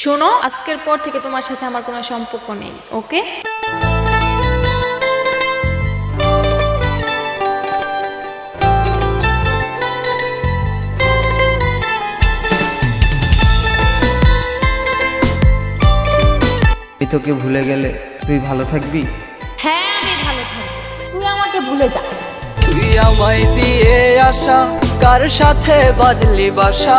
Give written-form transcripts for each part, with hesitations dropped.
শোনো, আজকের পর থেকে তোমার সাথে আমার কোনো সম্পর্ক নেই, ওকে? আমি তোকে ভুলে গেলে তুই ভালো থাকবি? হ্যাঁ, আমি ভালো থাকবো, তুই আমাকে ভুলে যা। তুই আমায় দিয়ে আসা কার সাথে বাজলি বাসা,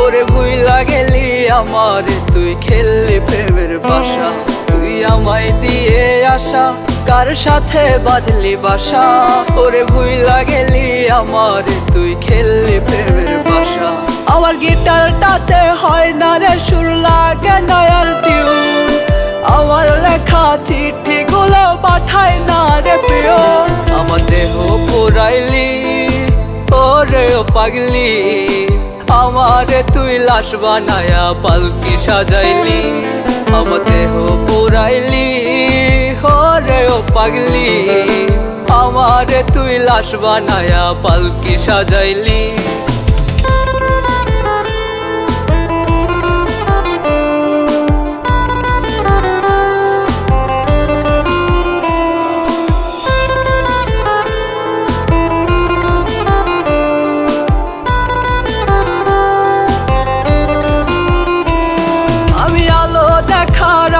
ওরে ভুইলা গেলি আমার তুই খেললি প্রেমের বাসা। তুই আমায় দিয়ে আসা কার সাথে বাজলি বাসা, ওরে ভুইলা গেলি আমার তুই খেললি প্রেমের বাসা। আমার গিটারটাতে হয় না রে সুর, লাগে না আর টিউন, আমার লেখা চিঠি গুলো পাঠায় না রে প্রিয়। আমার দেহ পুরাইলি ওরে ও পাগলি, আমারে তুই লাশ বানায়া পালকি সাজাইলি। আমার দেহ পুরাইলি ওরে ও পাগলি, আমারে তুই লাশ বানায়া পালকি সাজাইলি।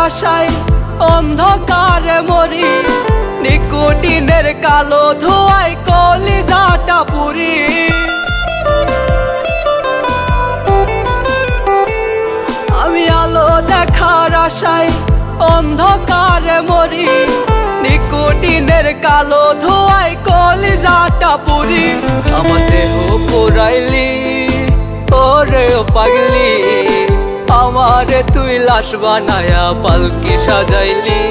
আশায় অন্ধকারে মরি, নিকোটিনের কালো ধোঁয়ায় কলিজাটা পুরি। আমি আলো দেখার আশায় অন্ধকারে মরি, নিকোটিনের কালো ধোঁয়ায় কলিজাটা পুরি। আমার দেহ পুরাইলি ওরে ও পাগলি, আমারে তুই লাশ বানায়া পালকি সাজাইলি।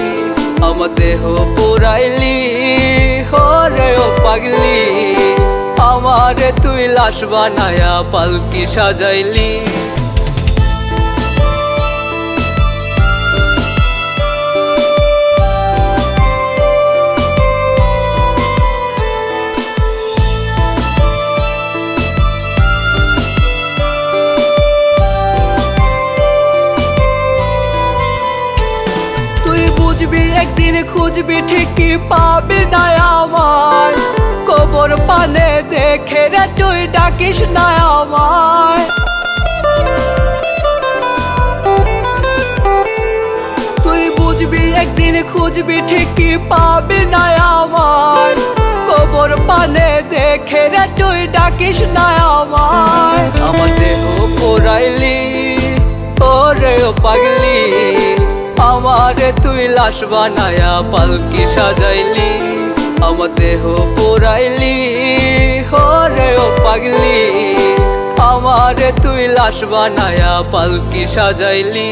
আমার দেহ পুরাইলি ওরে ও পাগলি, আমারে তুই লাশ বানায়া পালকি সাজাইলি। একদিন খুঁজবি ঠিকই পাবি না আমায়, কবর পানে দেখে রে তুই ডাকিস না আমায়। তুই বুঝবি একদিন খুঁজবি ঠিকই পাবি না আমায়, কবর পানে দেখে রে তুই ডাকিস না আমায়। আমার দেহ পুরাইলি ওরে ও পাগলি, আমারে তুই লাশ বানায়া পালকি সাজাইলি। আমার দেহ পুরাইলি ওরে ও পাগলি, আমারে তুই লাশ বানায়া পালকি সাজাইলি।